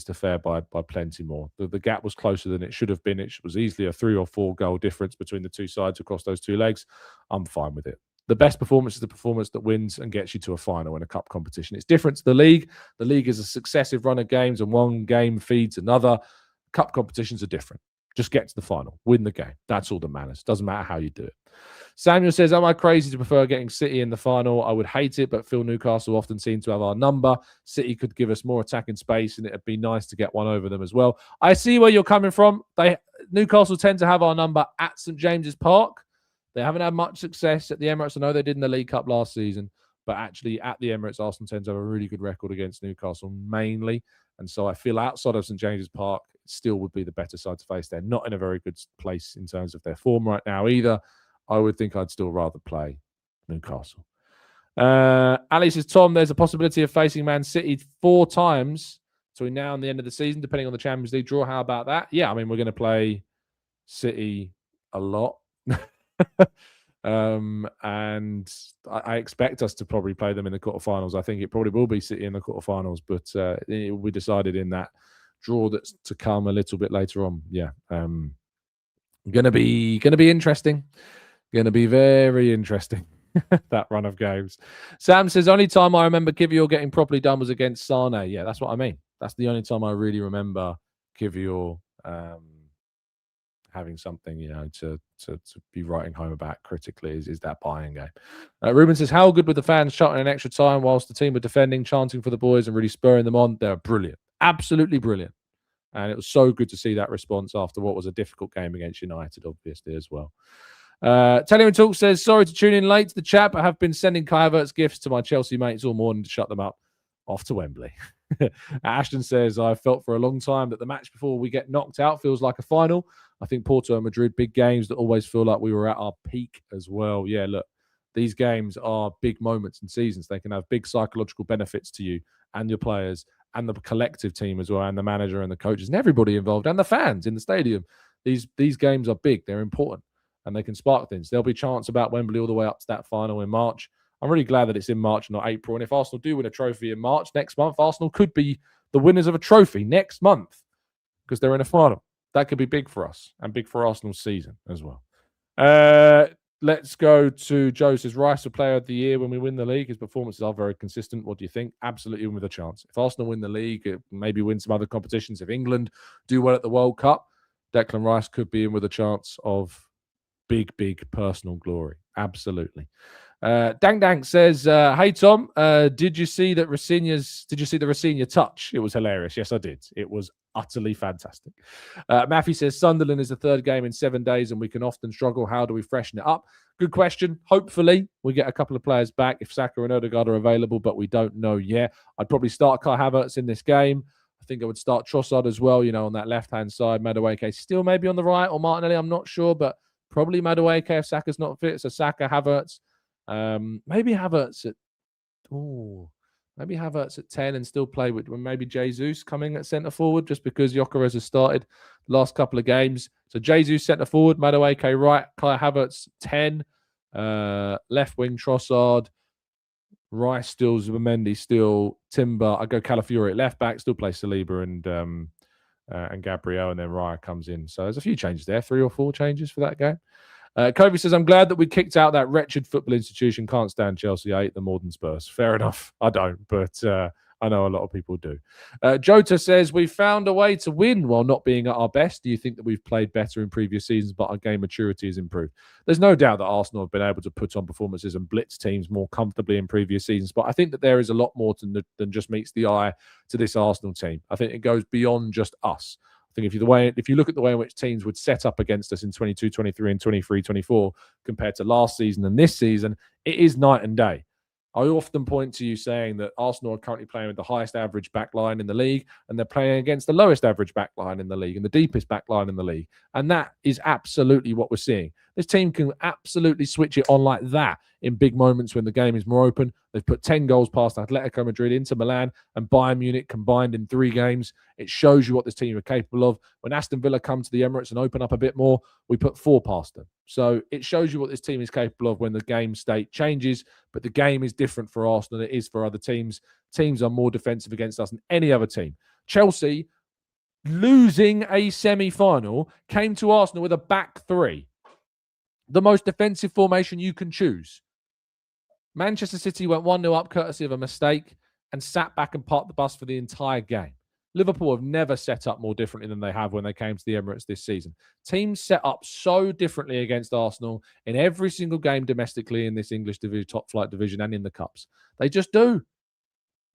affair by plenty more. The gap was closer than it should have been. It was easily a 3 or 4 goal difference between the two sides across those two legs. I'm fine with it. The best performance is the performance that wins and gets you to a final in a cup competition. It's different to the league. The league is a successive run of games and one game feeds another. Cup competitions are different. Just get to the final. Win the game. That's all that matters. Doesn't matter how you do it. Samuel says, am I crazy to prefer getting City in the final? I would hate it, but Phil Newcastle often seem to have our number. City could give us more attacking space, and it'd be nice to get one over them as well. I see where you're coming from. Newcastle tend to have our number at St. James's Park. They haven't had much success at the Emirates. I know they did in the League Cup last season, but actually at the Emirates, Arsenal tends to have a really good record against Newcastle mainly. And so I feel outside of St. James's Park, it still would be the better side to face. They're not in a very good place in terms of their form right now either. I would think I'd still rather play Newcastle. Ali says, Tom, there's a possibility of facing Man City 4 times between now and the end of the season, depending on the Champions League draw. How about that? Yeah, I mean, we're going to play City a lot. And I expect us to probably play them in the quarterfinals. I think it probably will be City in the quarterfinals, but it will be decided in that draw that's to come a little bit later on. Yeah, gonna be interesting. Going to be very interesting, that run of games. Sam says, only time I remember Kivior getting properly done was against Sane. Yeah, that's what I mean. That's the only time I really remember Kivior having something, to be writing home about critically is that Bayern game. Ruben says, how good with the fans shouting in extra time whilst the team were defending, chanting for the boys and really spurring them on? They're brilliant. Absolutely brilliant. And it was so good to see that response after what was a difficult game against United, obviously, as well. Telling Talk says, sorry to tune in late to the chat, but I have been sending Kai Havertz gifts to my Chelsea mates all morning to shut them up. Off to Wembley. Ashton says, I felt for a long time that the match before we get knocked out feels like a final. I think Porto and Madrid, big games that always feel like we were at our peak as well. Yeah, look, these games are big moments in seasons. They can have big psychological benefits to you and your players and the collective team as well, and the manager and the coaches and everybody involved and the fans in the stadium. These games are big. They're important. And they can spark things. There'll be chants about Wembley all the way up to that final in March. I'm really glad that it's in March, not April. And if Arsenal do win a trophy in March next month, Arsenal could be the winners of a trophy next month because they're in a final. That could be big for us and big for Arsenal's season as well. Let's go to Joe. Says, Rice will player of the year when we win the league. His performances are very consistent. What do you think? Absolutely with a chance. If Arsenal win the league, maybe win some other competitions. If England do well at the World Cup, Declan Rice could be in with a chance of big personal glory. Absolutely. Dang says, hey Tom, did you see the Rosenior touch? It was hilarious. Yes, I did. It was utterly fantastic. Matthew says, Sunderland is the third game in 7 days and we can often struggle. How do we freshen it up? Good question. Hopefully we get a couple of players back if Saka and Odegaard are available, but we don't know yet. I'd probably start Kai Havertz in this game. I think I would start Trossard as well, on that left-hand side. Madueke still maybe on the right, or Martinelli, I'm not sure, but probably Madueke if Saka's not fit. So Saka, Havertz. Maybe Havertz at 10 and still play with maybe Jesus coming at centre forward just because Gyökeres has started the last couple of games. So Jesus centre forward, Madueke right, Kai Havertz 10, left wing Trossard, Rice still, Zubimendi still, Timber. I go Calafiori at left back, still play Saliba and Gabriel, and then Raya comes in. So there's a few changes there, 3 or 4 changes for that game. Kobe says, I'm glad that we kicked out that wretched football institution. Can't stand Chelsea. I hate them more than Spurs. Fair enough. I don't, but I know a lot of people do. Jota says, we found a way to win while not being at our best. Do you think that we've played better in previous seasons, but our game maturity has improved? There's no doubt that Arsenal have been able to put on performances and blitz teams more comfortably in previous seasons, but I think that there is a lot more than just meets the eye to this Arsenal team. I think it goes beyond just us. I think if you look at the way in which teams would set up against us in 22, 23 and 23, 24 compared to last season and this season, it is night and day. I often point to you saying that Arsenal are currently playing with the highest average back line in the league, and they're playing against the lowest average back line in the league and the deepest back line in the league. And that is absolutely what we're seeing. This team can absolutely switch it on like that in big moments when the game is more open. They've put 10 goals past Atletico Madrid, Inter Milan, and Bayern Munich combined in 3 games. It shows you what this team are capable of. When Aston Villa come to the Emirates and open up a bit more, we put 4 past them. So it shows you what this team is capable of when the game state changes. But the game is different for Arsenal than it is for other teams. Teams are more defensive against us than any other team. Chelsea, losing a semi-final, came to Arsenal with a back 3. The most defensive formation you can choose. Manchester City went 1-0 up courtesy of a mistake and sat back and parked the bus for the entire game. Liverpool have never set up more differently than they have when they came to the Emirates this season. Teams set up so differently against Arsenal in every single game domestically in this English top flight division and in the Cups. They just do.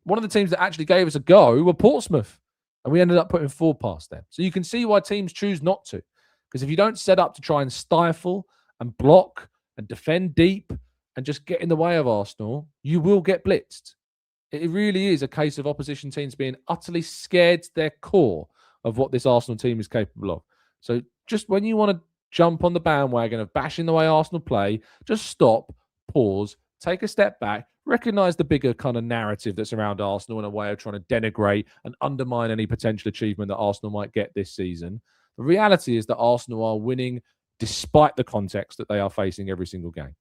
One of the teams that actually gave us a go were Portsmouth, and we ended up putting 4 past them. So you can see why teams choose not to. Because if you don't set up to try and stifle and block and defend deep and just get in the way of Arsenal, you will get blitzed. It really is a case of opposition teams being utterly scared to their core of what this Arsenal team is capable of. So just when you want to jump on the bandwagon of bashing the way Arsenal play, just stop, pause, take a step back, recognise the bigger kind of narrative that's around Arsenal in a way of trying to denigrate and undermine any potential achievement that Arsenal might get this season. The reality is that Arsenal are winning despite the context that they are facing every single game.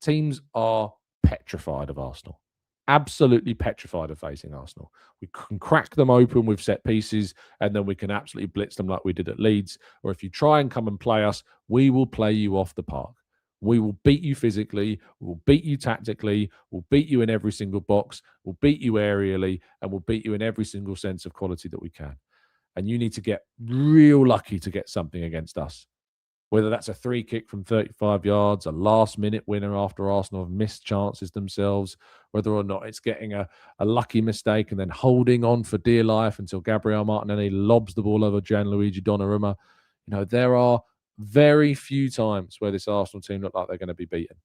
Teams are petrified of Arsenal. Absolutely petrified of facing Arsenal. We can crack them open with set pieces, and then we can absolutely blitz them like we did at Leeds. Or if you try and come and play us, we will play you off the park. We will beat you physically, we'll beat you tactically, we'll beat you in every single box, we'll beat you aerially, and we'll beat you in every single sense of quality that we can. And you need to get real lucky to get something against us. Whether that's a free kick from 35 yards, a last-minute winner after Arsenal have missed chances themselves, whether or not it's getting a lucky mistake and then holding on for dear life until Gabriel Martinelli lobs the ball over Gianluigi Donnarumma. There are very few times where this Arsenal team look like they're going to be beaten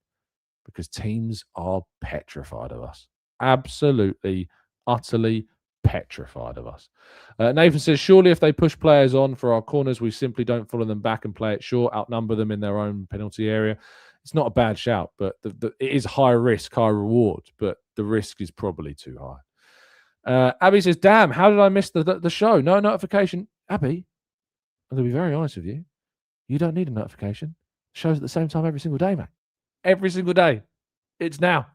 because teams are petrified of us. Absolutely, utterly petrified of us. Nathan says, surely if they push players on for our corners, we simply don't follow them back and play it short, outnumber them in their own penalty area. It's not a bad shout, but it is high risk, high reward, but the risk is probably too high. Abby says, damn, how did I miss the show? No notification. Abby, I'm going to be very honest with you. You don't need a notification. The show's at the same time every single day, mate. Every single day. It's now.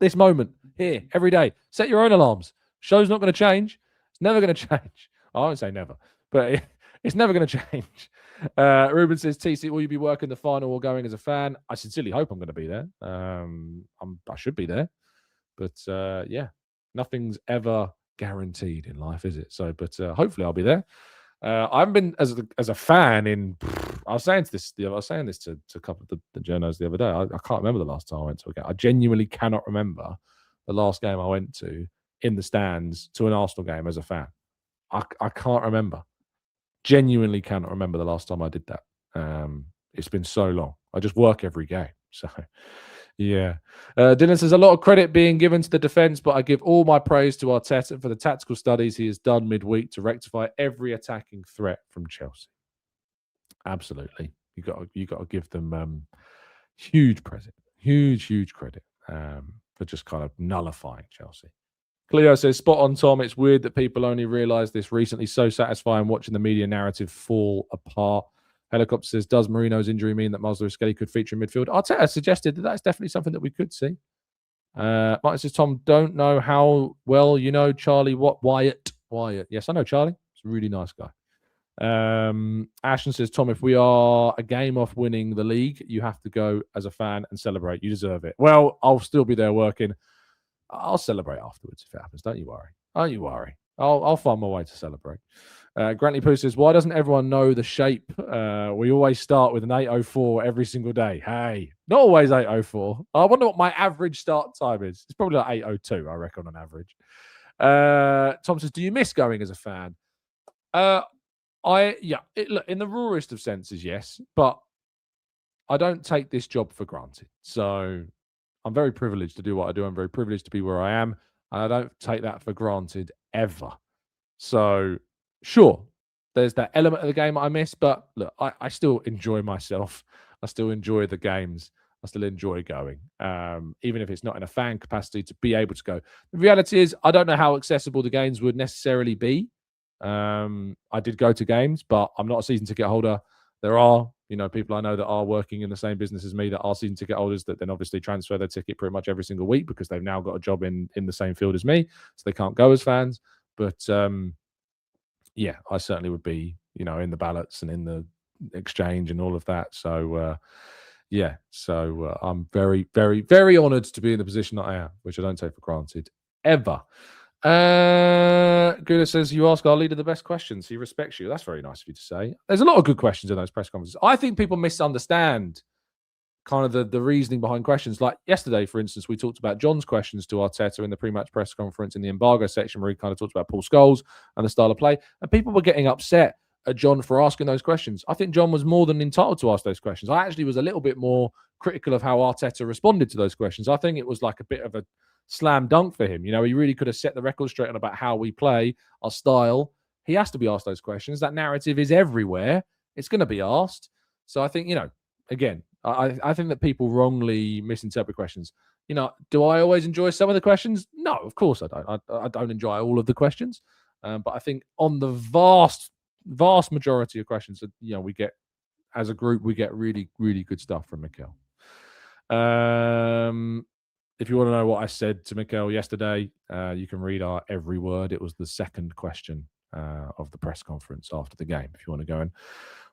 This moment. Here. Every day. Set your own alarms. Show's not going to change. It's never going to change. I won't say never, but it's never going to change. Ruben says, TC, will you be working the final or going as a fan? I sincerely hope I'm going to be there. I should be there. But yeah, nothing's ever guaranteed in life, is it? So, but hopefully I'll be there. I haven't been as a fan in. I was saying this to a couple of the journos the other day. I can't remember the last time I went to a game. I genuinely cannot remember the last game I went to in the stands to an Arsenal game as a fan. I can't remember. Genuinely cannot remember the last time I did that. It's been so long. I just work every game. So, yeah. Dylan says, a lot of credit being given to the defence, but I give all my praise to Arteta for the tactical studies he has done midweek to rectify every attacking threat from Chelsea. Absolutely. You got to give them huge credit for just kind of nullifying Chelsea. Cleo says, spot on, Tom. It's weird that people only realise this recently. So satisfying watching the media narrative fall apart. Helicopter says, does Marino's injury mean that Maslow-Skelly could feature in midfield? Arteta suggested that that's definitely something that we could see. Martin says, Tom, don't know how well you know Charlie Wyatt. Yes, I know Charlie. He's a really nice guy. Ashton says, Tom, if we are a game off winning the league, you have to go as a fan and celebrate. You deserve it. Well, I'll still be there working. I'll celebrate afterwards if it happens. Don't you worry. I'll find my way to celebrate. Grantley Poo says, why doesn't everyone know the shape? We always start with an 8:04 every single day. Hey, not always 8:04. I wonder what my average start time is. It's probably like 8:02, I reckon, on average. Tom says, do you miss going as a fan? Look, in the rawest of senses, yes, but I don't take this job for granted. So I'm very privileged to do what I do. I'm very privileged to be where I am. And I don't take that for granted ever. So, sure, there's that element of the game I miss, but look, I still enjoy myself. I still enjoy the games. I still enjoy going, even if it's not in a fan capacity, to be able to go. The reality is, I don't know how accessible the games would necessarily be. I did go to games, but I'm not a season ticket holder. There are, people I know that are working in the same business as me that are season ticket holders that then obviously transfer their ticket pretty much every single week because they've now got a job in the same field as me, so they can't go as fans. But yeah, I certainly would be, in the ballots and in the exchange and all of that. So yeah, so I'm very, very, very honoured to be in the position that I am, which I don't take for granted ever. Gooner says, you ask our leader the best questions. He respects you. That's very nice of you to say. There's a lot of good questions in those press conferences. I think people misunderstand kind of the reasoning behind questions. Like yesterday, for instance, we talked about John's questions to Arteta in the pre-match press conference in the embargo section where he kind of talked about Paul Scholes and the style of play. And people were getting upset at John for asking those questions. I think John was more than entitled to ask those questions. I actually was a little bit more critical of how Arteta responded to those questions. I think it was like a bit of a slam dunk for him. He really could have set the record straight on about how we play, our style. He has to be asked those questions. That narrative is everywhere. It's going to be asked. So I think, again, I think that people wrongly misinterpret questions. Do I always enjoy some of the questions? No, of course I don't. I don't enjoy all of the questions. But I think on the vast majority of questions that, we get as a group, we get really, really good stuff from Mikel. If you want to know what I said to Mikel yesterday, you can read our every word. It was the second question of the press conference after the game. If you want to go and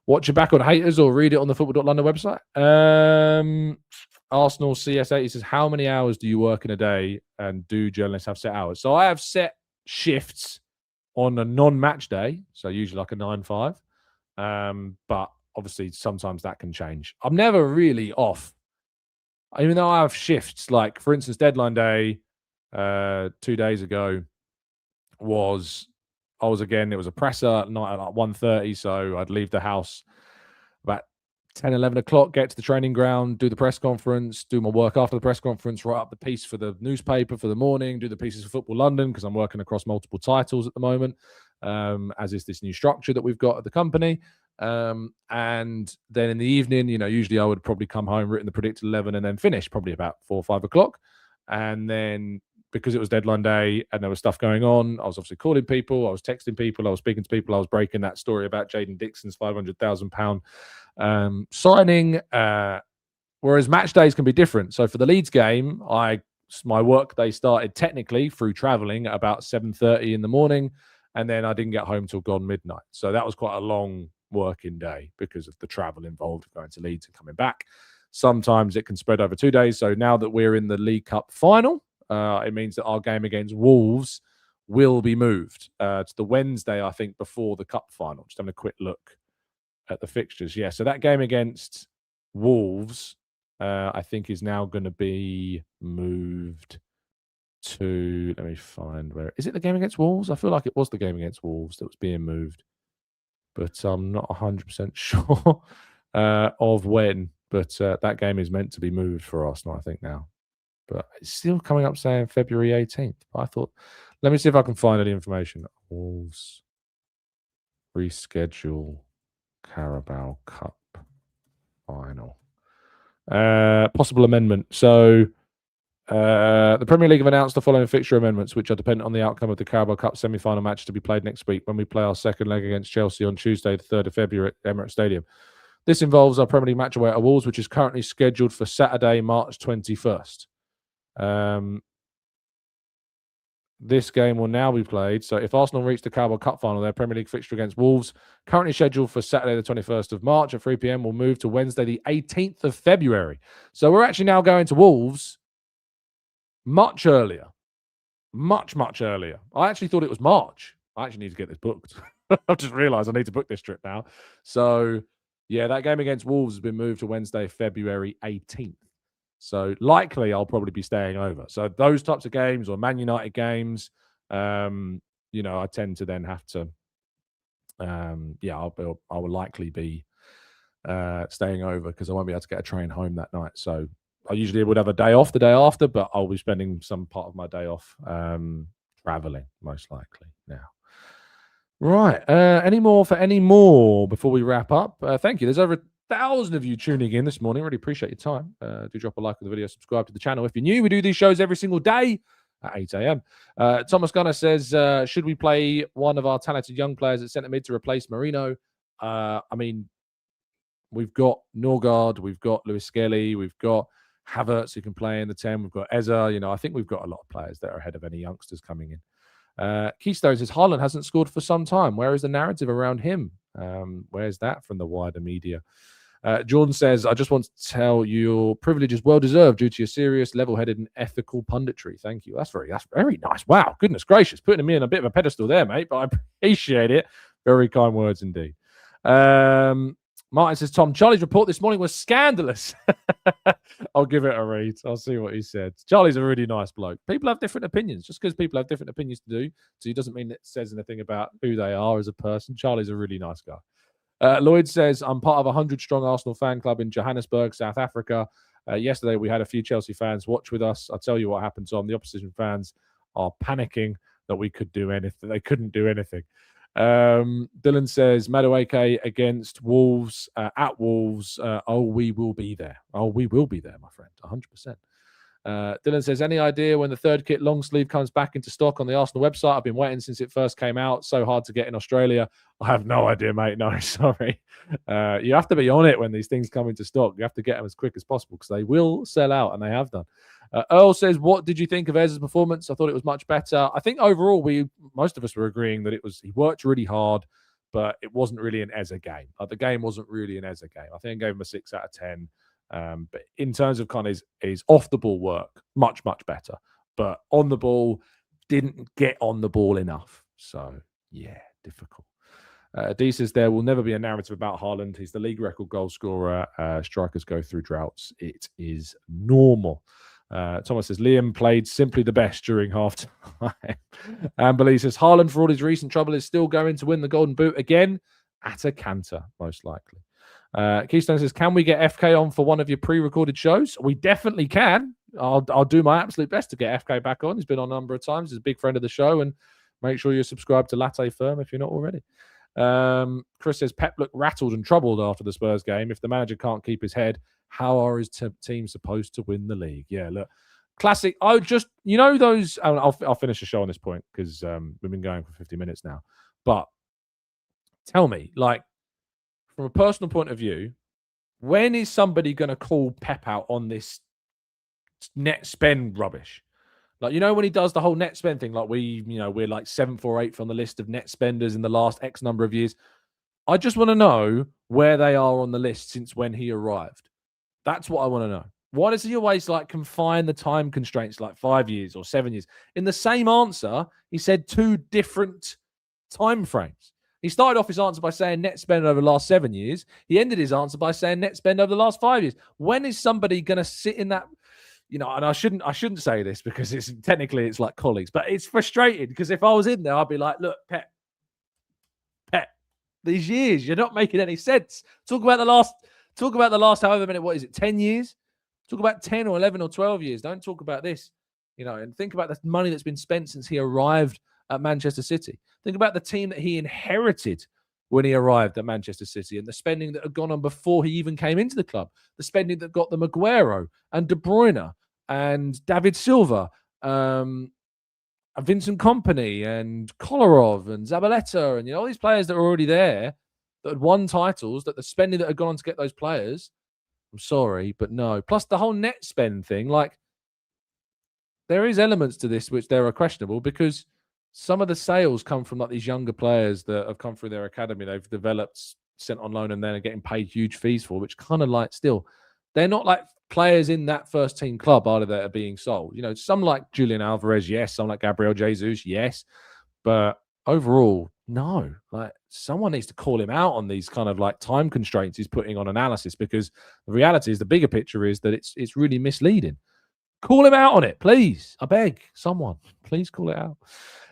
watch it back on Haters or read it on the Football.London website. Arsenal CS80 says, how many hours do you work in a day, and do journalists have set hours? So I have set shifts on a non-match day, so usually like a 9-5. But obviously sometimes that can change. I'm never really off. Even though I have shifts, like for instance, deadline day 2 days ago it was a presser at night at like 1:30, so I'd leave the house about 10, 11 o'clock, get to the training ground, do the press conference, do my work after the press conference, write up the piece for the newspaper for the morning, do the pieces for Football London because I'm working across multiple titles at the moment, as is this new structure that we've got at the company. And then in the evening, usually I would probably come home, written the predicted 11, and then finish probably about 4 or 5 o'clock. And then because it was deadline day and there was stuff going on, I was obviously calling people, I was texting people, I was speaking to people, I was breaking that story about Jaden Dixon's £500,000 signing. Whereas match days can be different. So for the Leeds game, my work day started technically through traveling at about 7:30 in the morning, and then I didn't get home till gone midnight. So that was quite a long working day because of the travel involved going to Leeds and coming back. Sometimes it can spread over 2 days. So now that we're in the League Cup final, it means that our game against Wolves will be moved to the Wednesday, I think, before the Cup final. Just having a quick look at the fixtures. Yeah, so that game against Wolves, I think, is now going to be moved to, let me find where. Is it the game against Wolves? I feel like it was the game against Wolves that was being moved, but I'm not 100% sure of when. But that game is meant to be moved for Arsenal, I think, now. But it's still coming up saying February 18th. I thought, let me see if I can find any information. Wolves reschedule Carabao Cup final. Possible amendment. So the Premier League have announced the following fixture amendments, which are dependent on the outcome of the Carabao Cup semi-final match to be played next week when we play our second leg against Chelsea on Tuesday, the 3rd of February at Emirates Stadium. This involves our Premier League match away at Wolves, which is currently scheduled for Saturday, March 21st. This game will now be played. So if Arsenal reach the Carabao Cup final, their Premier League fixture against Wolves, currently scheduled for Saturday the 21st of March at 3 p.m, will move to Wednesday the 18th of February. So we're actually now going to Wolves much earlier. Much, much earlier. I actually thought it was March. I actually need to get this booked. I've just realised I need to book this trip now. So, yeah, that game against Wolves has been moved to Wednesday, February 18th. So likely I'll probably be staying over. So those types of games or Man United games, I tend to then have to, I will likely be staying over because I won't be able to get a train home that night. So I usually would have a day off the day after, but I'll be spending some part of my day off traveling, most likely now. Right. Any more before we wrap up? Thank you. There's over 1,000 of you tuning in this morning. Really appreciate your time. Do drop a like on the video, subscribe to the channel. If you're new, we do these shows every single day at 8 a.m. Thomas Gunner says, should we play one of our talented young players at centre mid to replace Marino? We've got Norgard, we've got Lewis Skelly, we've got Havertz who can play in the 10. We've got Eza. I think we've got a lot of players that are ahead of any youngsters coming in. Keystone says, Haaland hasn't scored for some time. Where is the narrative around him? Where's that from the wider media? Jordan says, I just want to tell you your privilege is well deserved due to your serious, level-headed and ethical punditry. Thank you. That's very nice. Wow. Goodness gracious. Putting me in a bit of a pedestal there, mate, but I appreciate it. Very kind words indeed. Martin says, Tom, Charlie's report this morning was scandalous. I'll give it a read. I'll see what he said. Charlie's a really nice bloke. People have different opinions. Just because people have different opinions to do, so it doesn't mean it says anything about who they are as a person. Charlie's a really nice guy. Lloyd says, I'm part of a 100-strong Arsenal fan club in Johannesburg, South Africa. Yesterday, we had a few Chelsea fans watch with us. I'll tell you what happened, Tom. The opposition fans are panicking that we could do anything. They couldn't do anything. Dylan says, Madueke against Wolves, at Wolves. We will be there. We will be there, my friend, 100%. Dylan says, any idea when the third kit long sleeve comes back into stock on the Arsenal website? I've been waiting since it first came out. So hard to get in Australia. I have no idea, mate. No, sorry. You have to be on it when these things come into stock. You have to get them as quick as possible because they will sell out, and they have done. Earl says, what did you think of Ez's performance? I thought it was much better. I think overall, most of us were agreeing that he worked really hard, but it wasn't really an Eze game. Like, the game wasn't really an Eze game. I think I gave him a 6 out of 10. But in terms of kind of his off the ball work, much, much better. But on the ball, didn't get on the ball enough. So, yeah, difficult. D says there will never be a narrative about Haaland. He's the league record goal scorer. Strikers go through droughts. It is normal. Thomas says Liam played simply the best during half time. Amberley says Haaland, for all his recent trouble, is still going to win the Golden Boot again at a canter, most likely. Keystone says, can we get FK on for one of your pre-recorded shows? We definitely can. I'll do my absolute best to get FK back on. He's been on a number of times. He's a big friend of the show, and make sure you're subscribed to Latte Firm if you're not already. Chris says Pep looked rattled and troubled after the Spurs game. If the manager can't keep his head, how are his teams supposed to win the league? Yeah, look, classic. Those. I'll finish the show on this point because we've been going for 50 minutes now. But tell me, like, from a personal point of view, when is somebody going to call Pep out on this net spend rubbish? Like, when he does the whole net spend thing, like we're like 7th or 8th on the list of net spenders in the last X number of years. I just want to know where they are on the list since when he arrived. That's what I want to know. Why does he always confine the time constraints, like 5 years or 7 years? In the same answer, he said 2 different time frames. He started off his answer by saying net spend over the last 7 years. He ended his answer by saying net spend over the last 5 years. When is somebody going to sit in that? And I shouldn't say this because it's like colleagues, but it's frustrating because if I was in there, I'd be like, look, Pep, these years, you're not making any sense. Talk about the last however many, 10 years? Talk about 10 or 11 or 12 years. Don't talk about this, and think about the money that's been spent since he arrived at Manchester City. Think about the team that he inherited when he arrived at Manchester City and the spending that had gone on before he even came into the club. The spending that got them Aguero and De Bruyne and David Silva, Vincent Kompany and Kolarov and Zabaleta and all these players that were already there that had won titles, that the spending that had gone on to get those players, I'm sorry, but no. Plus the whole net spend thing, there is elements to this which there are questionable because some of the sales come from these younger players that have come through their academy. They've developed, sent on loan, and then are getting paid huge fees for, which kind of still, they're not like players in that first team club, are they, that are being sold? Some like Julian Alvarez, yes. Some like Gabriel Jesus, yes. But overall, no. Someone needs to call him out on these kind of time constraints he's putting on analysis, because the reality is the bigger picture is that it's really misleading. Call him out on it, please. I beg someone, please call it out.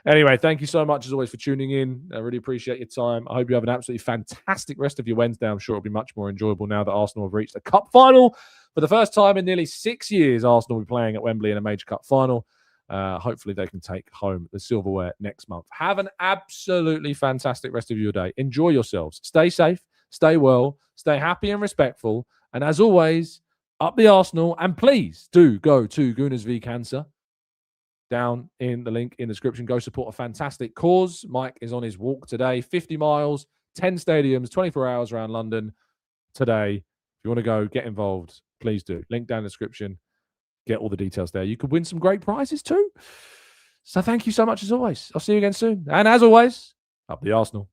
Anyway, thank you so much as always for tuning in. I really appreciate your time. I hope you have an absolutely fantastic rest of your Wednesday. I'm sure it'll be much more enjoyable now that Arsenal have reached the cup final. For the first time in nearly 6 years, Arsenal will be playing at Wembley in a major cup final. Hopefully they can take home the silverware next month. Have an absolutely fantastic rest of your day. Enjoy yourselves. Stay safe, stay well, stay happy and respectful. And as always, up the Arsenal. And please do go to Gooners v Cancer. Down in the link in the description. Go support a fantastic cause. Mike is on his walk today. 50 miles, 10 stadiums, 24 hours around London today. If you want to go, get involved, please do. Link down in the description. Get all the details there. You could win some great prizes too. So thank you so much as always. I'll see you again soon. And as always, up the Arsenal.